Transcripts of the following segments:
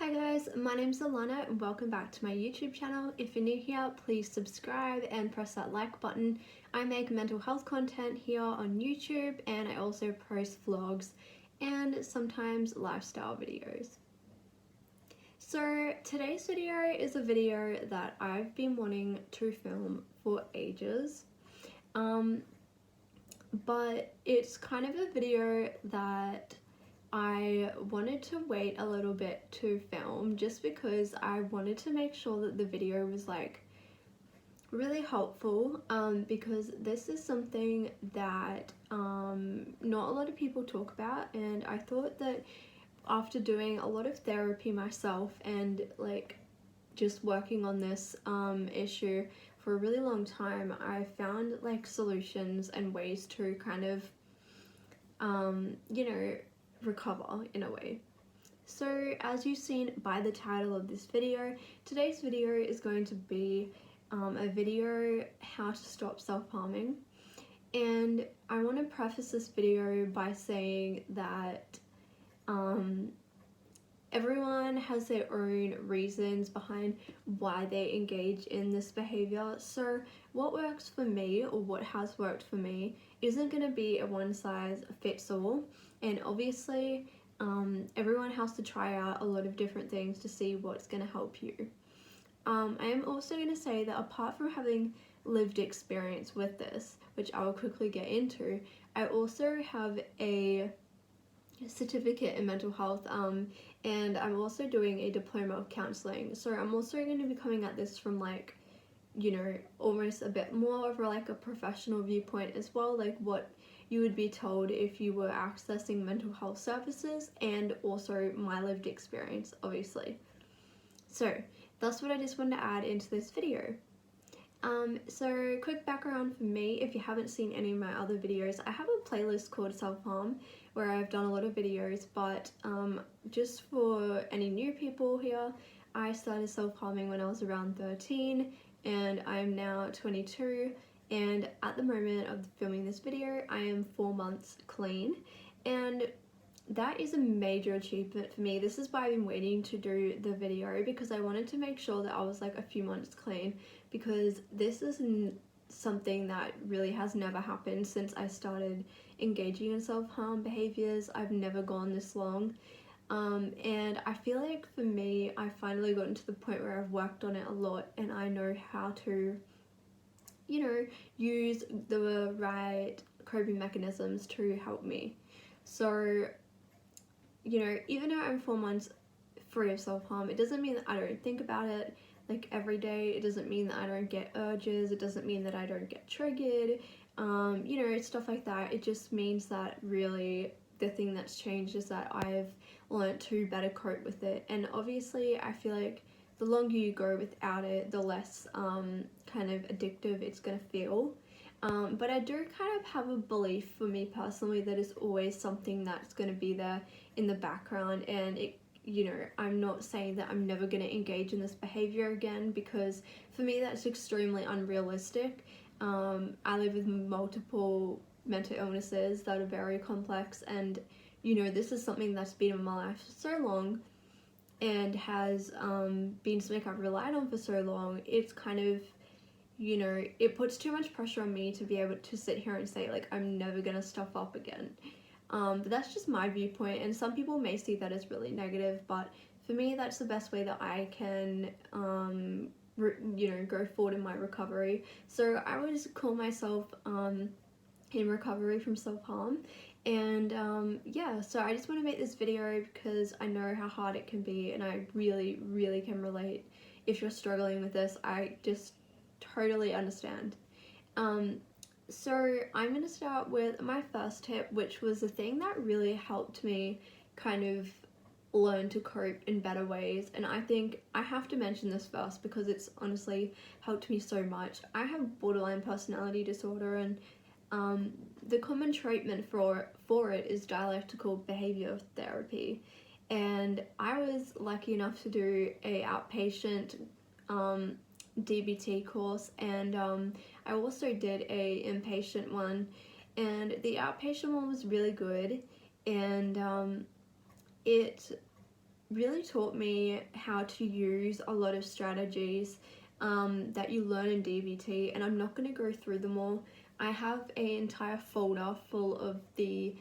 Hi guys, my name's Alana and welcome back to my YouTube channel. If you're new here, please subscribe and press that like button. I make mental health content here on YouTube and I also post vlogs and sometimes lifestyle videos. So today's video is a video that I've been wanting to film for ages. But it's kind of a video that I wanted to wait a little bit to film just because I wanted to make sure that the video was like really helpful, because this is something that not a lot of people talk about, and I thought that after doing a lot of therapy myself and like just working on this issue for a really long time, I found like solutions and ways to kind of recover in a way. So as you've seen by the title of this video, today's video is going to be a video how to stop self-harming, and I want to preface this video by saying that everyone has their own reasons behind why they engage in this behavior. So what works for me, or what has worked for me, isn't going to be a one size fits all, and obviously everyone has to try out a lot of different things to see what's going to help you. I am also going to say that apart from having lived experience with this, which I will quickly get into, I also have a certificate in mental health, and I'm also doing a diploma of counselling. So I'm also going to be coming at this from like, almost a bit more of like a professional viewpoint as well, like what you would be told if you were accessing mental health services, and also my lived experience, obviously. So that's what I just wanted to add into this video. So quick background for me, if you haven't seen any of my other videos, I have a playlist called Self-Harm where I've done a lot of videos, but just for any new people here, I started self-harming when I was around 13 and I'm now 22, and at the moment of filming this video I am 4 months clean, and that is a major achievement for me. This is why I've been waiting to do the video, because I wanted to make sure that I was like a few months clean, because this is something that really has never happened since I started engaging in self-harm behaviors. I've never gone this long, and I feel like for me I finally gotten to the point where I've worked on it a lot and I know how to use the right coping mechanisms to help me. So even though I'm 4 months free of self-harm, it doesn't mean that I don't think about it like every day. It doesn't mean that I don't get urges. It doesn't mean that I don't get triggered, stuff like that. It just means that really the thing that's changed is that I've learned to better cope with it. And obviously I feel like the longer you go without it, the less kind of addictive it's gonna feel. But I do kind of have a belief for me personally that it's always something that's going to be there in the background, and I'm not saying that I'm never going to engage in this behavior again, because for me that's extremely unrealistic. I live with multiple mental illnesses that are very complex, and this is something that's been in my life for so long and has been something I've relied on for so long. It's kind of, it puts too much pressure on me to be able to sit here and say like I'm never gonna stuff up again. But that's just my viewpoint, and some people may see that as really negative, but for me that's the best way that I can go forward in my recovery. So I would just call myself in recovery from self-harm, and so I just want to make this video because I know how hard it can be, and I really can relate. If you're struggling with this, I just totally understand. So I'm going to start with my first tip, which was the thing that really helped me kind of learn to cope in better ways, and I think I have to mention this first because it's honestly helped me so much. I have borderline personality disorder, and the common treatment for it is dialectical behavior therapy, and I was lucky enough to do a outpatient Dbt course, and I also did a inpatient one, and the outpatient one was really good, and it really taught me how to use a lot of strategies that you learn in DBT, and I'm not going to go through them all. I have an entire folder full of the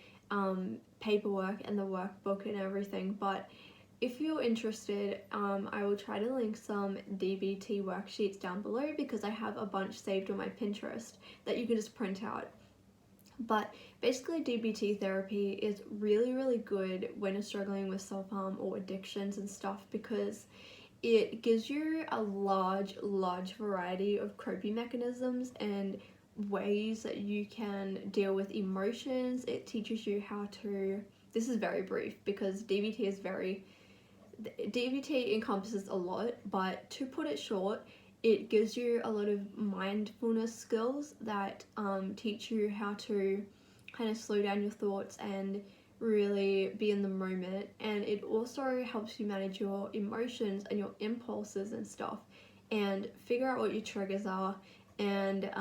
paperwork and the workbook and everything, but if you're interested, I will try to link some DBT worksheets down below because I have a bunch saved on my Pinterest that you can just print out. But basically, DBT therapy is really, really good when you're struggling with self-harm or addictions and stuff, because it gives you a large variety of coping mechanisms and ways that you can deal with emotions. It teaches you how to, this is very brief because DBT encompasses a lot, but to put it short, it gives you a lot of mindfulness skills that teach you how to kind of slow down your thoughts and really be in the moment, and it also helps you manage your emotions and your impulses and stuff and figure out what your triggers are, and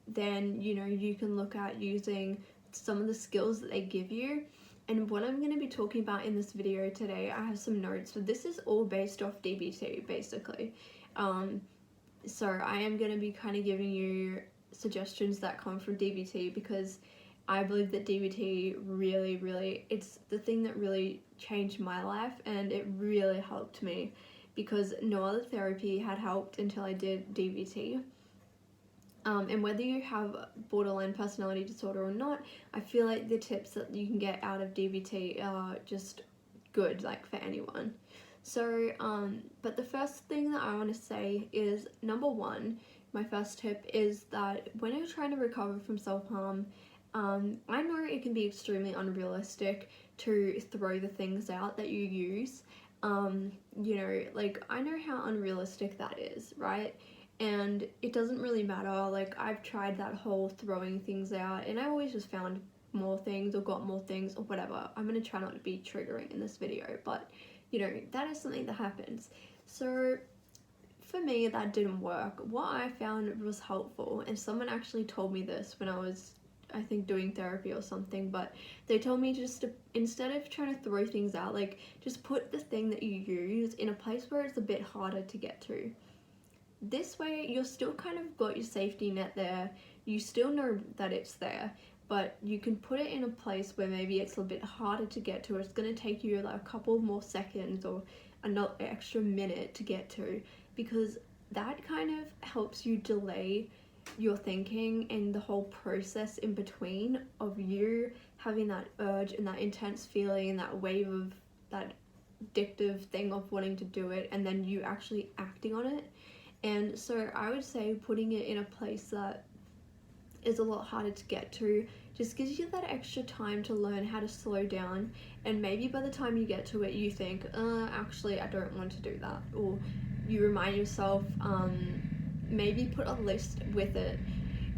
then you can look at using some of the skills that they give you. And what I'm going to be talking about in this video today, I have some notes, but this is all based off DBT basically. So I am going to be kind of giving you suggestions that come from DBT because I believe that DBT really, it's the thing that really changed my life, and it really helped me because no other therapy had helped until I did DBT. And whether you have borderline personality disorder or not, I feel like the tips that you can get out of DBT are just good, like, for anyone. So, but the first thing that I want to say is, number one, my first tip is that when you're trying to recover from self-harm, I know it can be extremely unrealistic to throw the things out that you use. Like, I know how unrealistic that is, right? And it doesn't really matter. Like, I've tried that whole throwing things out, and I always just found more things or got more things or whatever. I'm going to try not to be triggering in this video, but, that is something that happens. So, for me, that didn't work. What I found was helpful, and someone actually told me this when I was, I think, doing therapy or something, but they told me just to, instead of trying to throw things out, like, just put the thing that you use in a place where it's a bit harder to get to. This way, you're still kind of got your safety net there, you still know that it's there, but you can put it in a place where maybe it's a bit harder to get to. It's going to take you like a couple more seconds or another extra minute to get to, because that kind of helps you delay your thinking and the whole process in between of you having that urge and that intense feeling and that wave of that addictive thing of wanting to do it, and then you actually acting on it. And so I would say putting it in a place that is a lot harder to get to just gives you that extra time to learn how to slow down, and maybe by the time you get to it you think, actually I don't want to do that, or you remind yourself, maybe put a list with it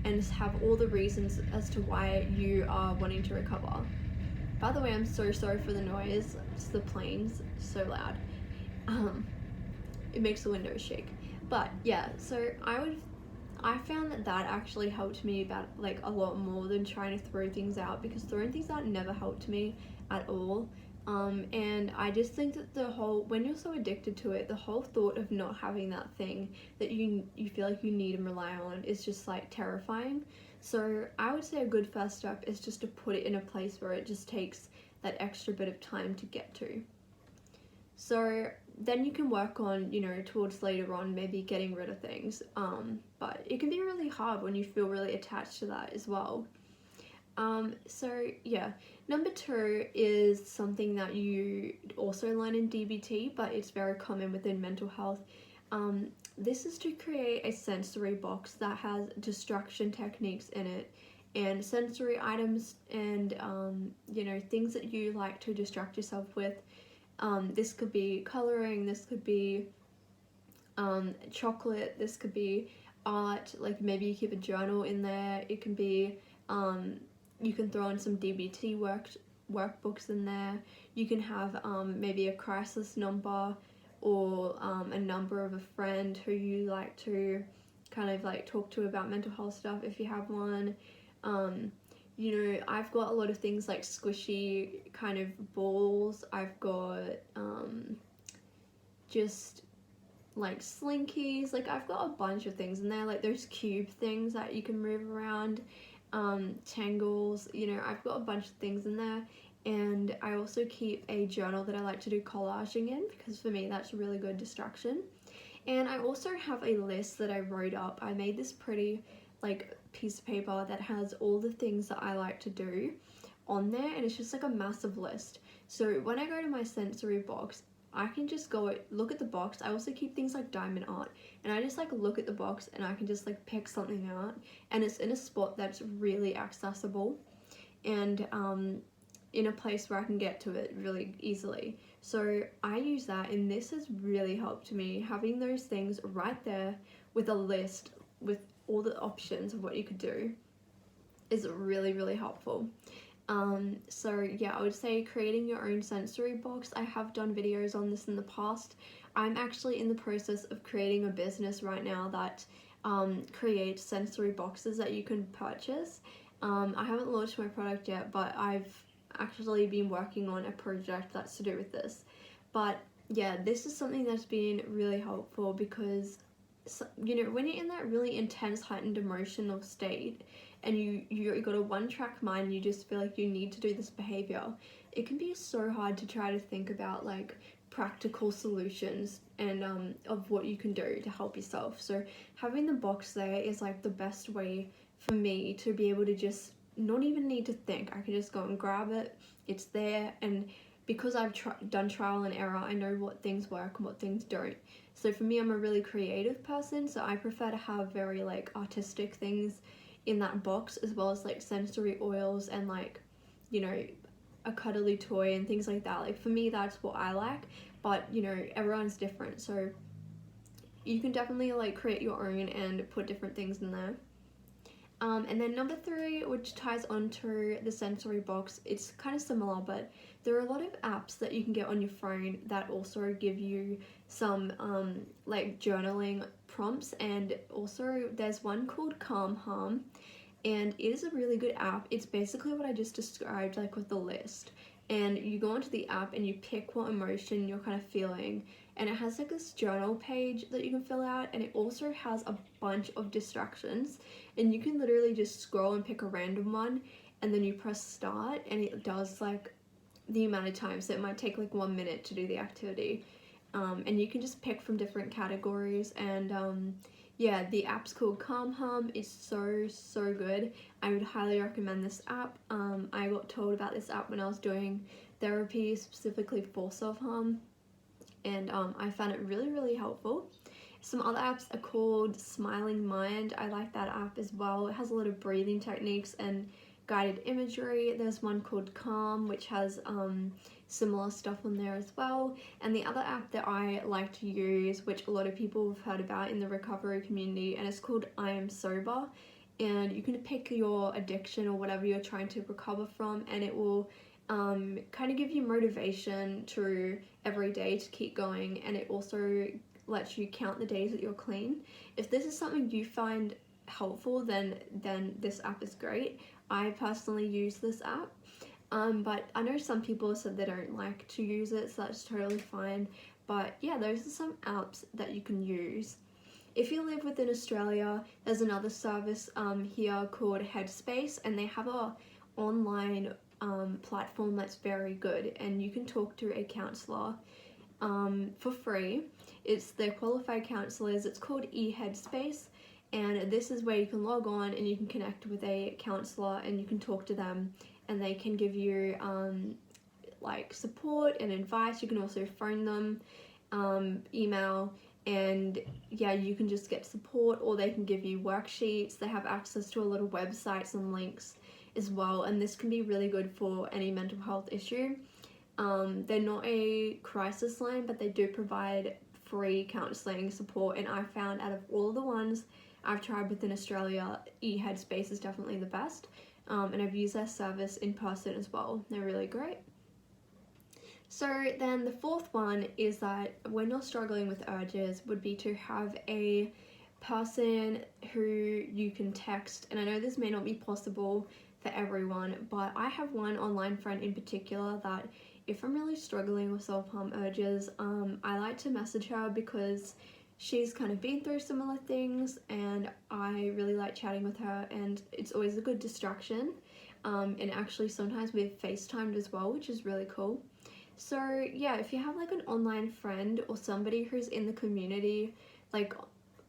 and have all the reasons as to why you are wanting to recover. By the way, I'm so sorry for the noise, it's the planes, so loud. It makes the windows shake. But yeah, so I found that actually helped me about like a lot more than trying to throw things out, because throwing things out never helped me at all. And I just think that when you're so addicted to it, the whole thought of not having that thing that you feel like you need and rely on is just like terrifying. So I would say a good first step is just to put it in a place where it just takes that extra bit of time to get to. So then you can work on, towards later on, maybe getting rid of things. But it can be really hard when you feel really attached to that as well. So yeah, number 2 is something that you also learn in DBT, but it's very common within mental health. This is to create a sensory box that has distraction techniques in it, and sensory items and, things that you like to distract yourself with. This could be coloring, this could be chocolate, this could be art, like maybe you keep a journal in there. It can be, you can throw in some DBT workbooks in there. You can have maybe a crisis number, or a number of a friend who you like to kind of like talk to about mental health stuff if you have one. I've got a lot of things like squishy kind of balls. I've got just like slinkies. Like I've got a bunch of things in there, like those cube things that you can move around, tangles. I've got a bunch of things in there. And I also keep a journal that I like to do collaging in, because for me that's a really good distraction. And I also have a list that I wrote up. I made this pretty like piece of paper that has all the things that I like to do on there, and it's just like a massive list. So when I go to my sensory box, I can just go look at the box. I also keep things like diamond art, and I just like look at the box and I can just like pick something out, and it's in a spot that's really accessible, and in a place where I can get to it really easily. So I use that, and this has really helped me. Having those things right there with a list with all the options of what you could do is really, really helpful. So yeah, I would say creating your own sensory box. I have done videos on this in the past. I'm actually in the process of creating a business right now that creates sensory boxes that you can purchase. I haven't launched my product yet, but I've actually been working on a project that's to do with this. But yeah, this is something that's been really helpful, because when you're in that really intense heightened emotional state and you got a one-track mind, you just feel like you need to do this behavior, it can be so hard to try to think about like practical solutions and of what you can do to help yourself. So having the box there is like the best way for me to be able to just not even need to think. I can just go and grab it, it's there, and because I've done trial and error, I know what things work and what things don't. So for me, I'm a really creative person, so I prefer to have very like artistic things in that box, as well as like sensory oils and like a cuddly toy and things like that. Like for me, that's what I like, but everyone's different, so you can definitely like create your own and put different things in there. And then number 3, which ties onto the sensory box, it's kind of similar, but there are a lot of apps that you can get on your phone that also give you some like journaling prompts, and also there's one called Calm Harm, and it is a really good app. It's basically what I just described, like with the list, and you go into the app and you pick what emotion you're kind of feeling, and it has like this journal page that you can fill out, and it also has a bunch of distractions, and you can literally just scroll and pick a random one, and then you press start, and it does like the amount of time, so it might take like 1 minute to do the activity, and you can just pick from different categories. And yeah, the app's called Calm Hum. It's so good. I would highly recommend this app. I got told about this app when I was doing therapy specifically for self-harm, and I found it really helpful. Some other apps are called Smiling Mind. I like that app as well. It has a lot of breathing techniques and guided imagery. There's one called Calm, which has similar stuff on there as well. And the other app that I like to use, which a lot of people have heard about in the recovery community, and it's called I Am Sober. And you can pick your addiction or whatever you're trying to recover from, and it will kind of give you motivation to every day to keep going, and it also lets you count the days that you're clean. If this is something you find helpful, then this app is great. I personally use this app, but I know some people said they don't like to use it, so that's totally fine. But yeah, those are some apps that you can use. If you live within Australia, there's another service here called Headspace, and they have a online platform that's very good, and you can talk to a counsellor for free. It's their qualified counsellors. It's called eHeadspace, and this is where you can log on and you can connect with a counsellor and you can talk to them, and they can give you like support and advice. You can also phone them, email, and yeah, you can just get support, or they can give you worksheets. They have access to a lot of websites and links as well, and this can be really good for any mental health issue. They're not a crisis line, but they do provide free counselling support, and I found out of all the ones I've tried within Australia, eHeadspace is definitely the best, and I've used their service in person as well. They're really great. So then the fourth one is that when you're struggling with urges would be to have a person who you can text, and I know this may not be possible for everyone, but I have one online friend in particular that if I'm really struggling with self-harm urges, I like to message her because she's kind of been through similar things and I really like chatting with her, and it's always a good distraction. And actually sometimes we've FaceTimed as well, which is really cool. So yeah, if you have like an online friend or somebody who's in the community, like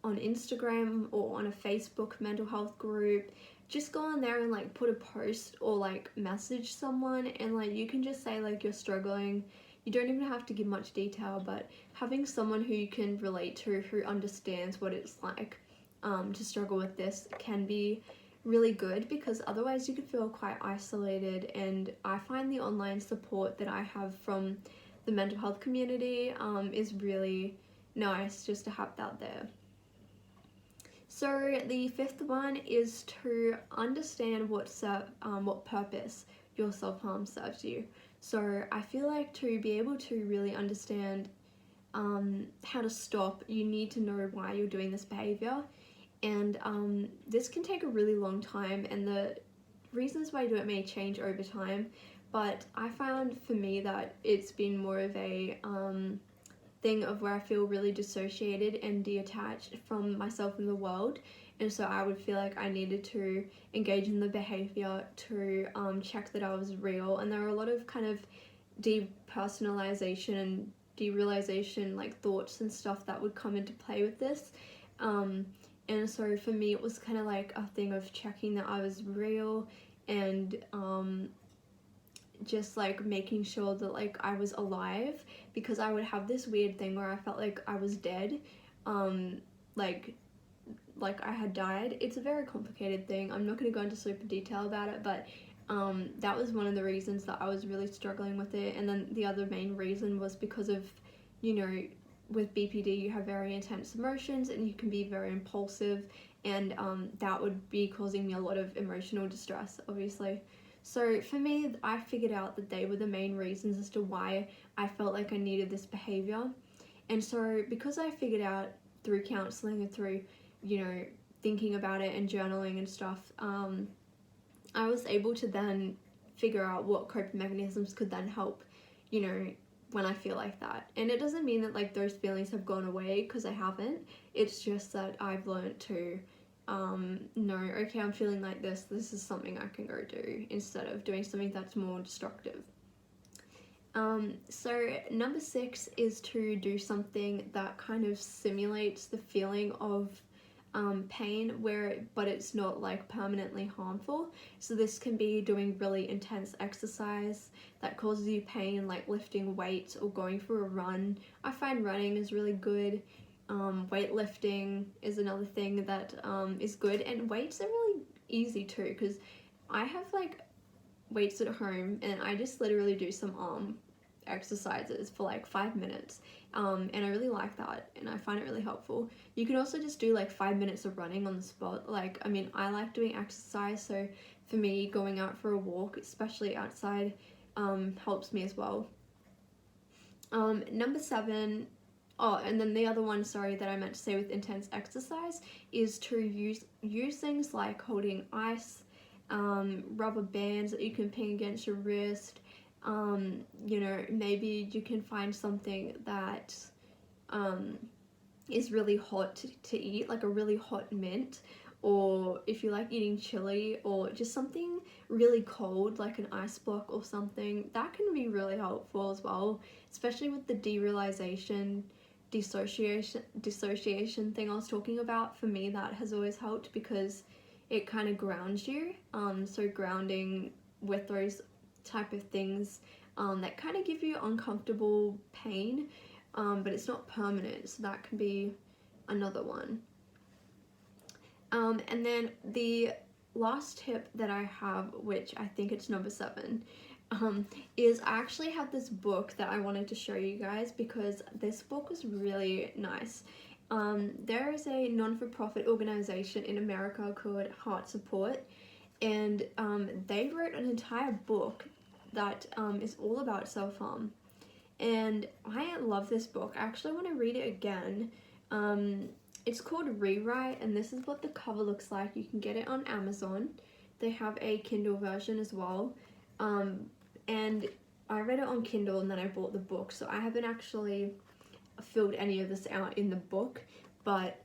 on Instagram or on a Facebook mental health group, just go on there and like put a post or like message someone, and like you can just say like you're struggling. You don't even have to give much detail, but having someone who you can relate to, who understands what it's like to struggle with this, can be really good, because otherwise you could feel quite isolated. And I find the online support that I have from the mental health community is really nice just to have that there. So the fifth one is to understand what purpose your self-harm serves you. So I feel like to be able to really understand how to stop, you need to know why you're doing this behavior. And this can take a really long time, and the reasons why you do it may change over time. But I found for me that it's been more of a thing of where I feel really dissociated and detached from myself and the world, and so I would feel like I needed to engage in the behavior to check that I was real. And there are a lot of kind of depersonalization and derealization like thoughts and stuff that would come into play with this, and so for me it was kind of like a thing of checking that I was real, and just like making sure that like I was alive, because I would have this weird thing where I felt like I was dead, like I had died. It's a very complicated thing. I'm not going to go into super detail about it, but that was one of the reasons that I was really struggling with it. And then the other main reason was because of, you know, with BPD you have very intense emotions and you can be very impulsive, and that would be causing me a lot of emotional distress, obviously. So for me, I figured out that they were the main reasons as to why I felt like I needed this behavior. And so because I figured out through counseling and through, you know, thinking about it and journaling and stuff, I was able to then figure out what coping mechanisms could then help, you know, when I feel like that. And it doesn't mean that like those feelings have gone away, because I haven't. It's just that I've learned to no, okay, I'm feeling like this is something I can go do, instead of doing something that's more destructive. So number 6 is to do something that kind of simulates the feeling of pain, but it's not like permanently harmful. So this can be doing really intense exercise that causes you pain, like lifting weights or going for a run. I find running is really good. Weightlifting is another thing that is good, and weights are really easy too, because I have like weights at home and I just literally do some arm exercises for like 5 minutes, and I really like that and I find it really helpful. You can also just do like 5 minutes of running on the spot. Like, I mean, I like doing exercise, so for me going out for a walk, especially outside, helps me as well. Number 7, oh, and then the other one, sorry, that I meant to say with intense exercise is to use things like holding ice, rubber bands that you can ping against your wrist. You know, maybe you can find something that is really hot to eat, like a really hot mint, or if you like eating chili, or just something really cold like an ice block or something. That can be really helpful as well, especially with the dissociation thing I was talking about. For me, that has always helped because it kind of grounds you. So grounding with those type of things that kind of give you uncomfortable pain, but it's not permanent, so that can be another one. And then the last tip that I have, which I think it's number 7, is I actually have this book that I wanted to show you guys, because this book was really nice. There is a non-for-profit organization in America called Heartsupport, and they wrote an entire book that is all about self-harm. And I love this book. I actually want to read it again. It's called Rewrite, and this is what the cover looks like. You can get it on Amazon. they have a Kindle version as well, and I read it on Kindle and then I bought the book, so I haven't actually filled any of this out in the book, but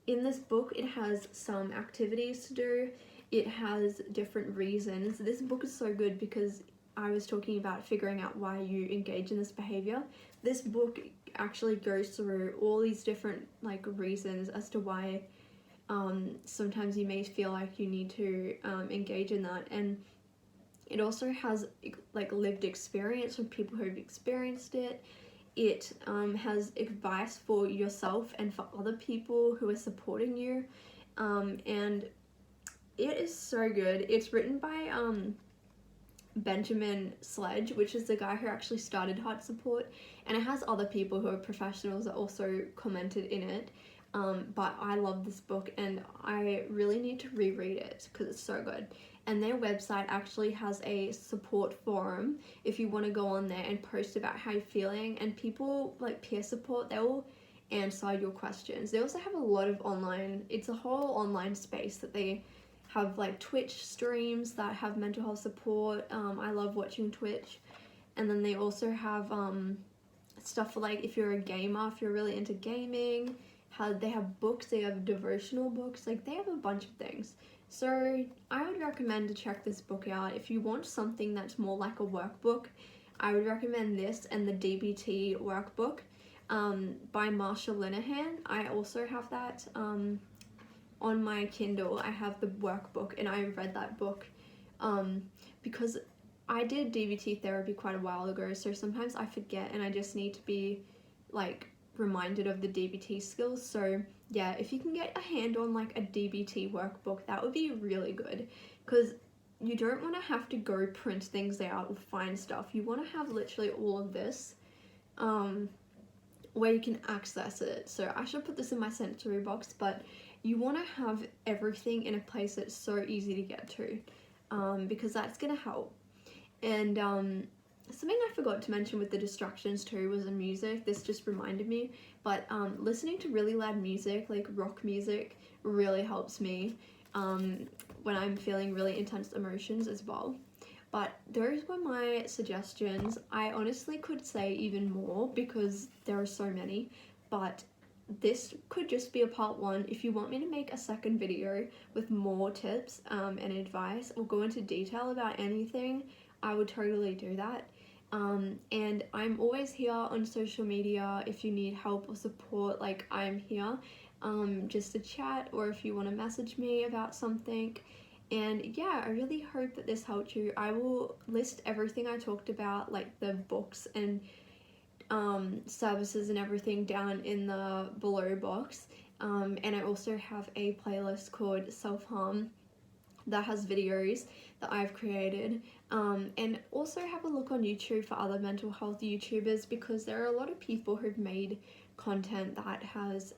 in this book it has some activities to do, it has different reasons. This book is so good because I was talking about figuring out why you engage in this behavior. This book actually goes through all these different like reasons as to why sometimes you may feel like you need to engage in that, and it also has like lived experience from people who've experienced it. It has advice for yourself and for other people who are supporting you, and it is so good. It's written by Benjamin Sledge, which is the guy who actually started Heartsupport, and it has other people who are professionals that also commented in it. But I love this book and I really need to reread it because it's so good. And their website actually has a support forum if you want to go on there and post about how you're feeling, and people like peer support, they will answer your questions. They also have a lot of it's a whole online space that they have, like Twitch streams that have mental health support. I love watching Twitch. And then they also have stuff for like if you're a gamer, if you're really into gaming. They have books, they have devotional books, like they have a bunch of things. So I would recommend to check this book out. If you want something that's more like a workbook, I would recommend this and the DBT Workbook by Marsha Linehan. I also have that on my Kindle. I have the workbook and I read that book because I did DBT therapy quite a while ago, so sometimes I forget and I just need to be like reminded of the DBT skills. So yeah, if you can get a hand on like a DBT workbook, that would be really good, because you don't want to have to go print things out or find stuff. You want to have literally all of this where you can access it. So I should put this in my sensory box, but you want to have everything in a place that's so easy to get to, because that's gonna help. And something I forgot to mention with the distractions too was the music. This just reminded me, but listening to really loud music, like rock music, really helps me when I'm feeling really intense emotions as well. But those were my suggestions. I honestly could say even more because there are so many, but this could just be a part one. If you want me to make a second video with more tips and advice or go into detail about anything, I would totally do that. And I'm always here on social media if you need help or support. Like, I'm here just to chat, or if you want to message me about something. And yeah, I really hope that this helped you. I will list everything I talked about, like the books and services and everything, down in the below box. And I also have a playlist called Self-Harm that has videos that I've created, and also have a look on YouTube for other mental health YouTubers, because there are a lot of people who've made content that has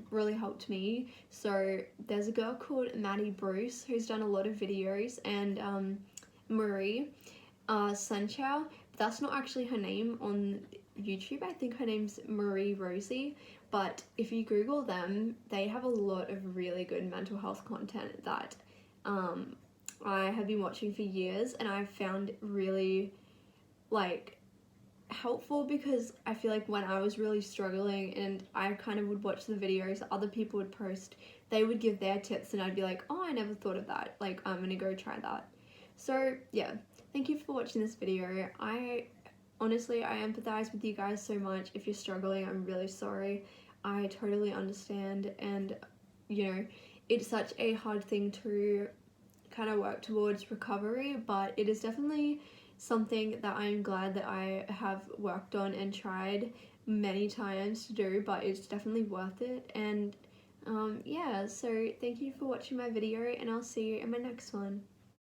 really helped me. So there's a girl called Maddie Bruce who's done a lot of videos, and Marie Sunchow, that's not actually her name on YouTube. I think her name's Marie Rosie, but if you Google them, they have a lot of really good mental health content that I have been watching for years, and I've found really like helpful, because I feel like when I was really struggling and I kind of would watch the videos that other people would post, they would give their tips and I'd be like, oh, I never thought of that, like I'm gonna go try that. So yeah, thank you for watching this video. I empathize with you guys so much. If you're struggling, I'm really sorry. I totally understand, and you know, it's such a hard thing to kind of work towards recovery, but it is definitely something that I'm glad that I have worked on and tried many times to do, but it's definitely worth it. And yeah, so thank you for watching my video, and I'll see you in my next one.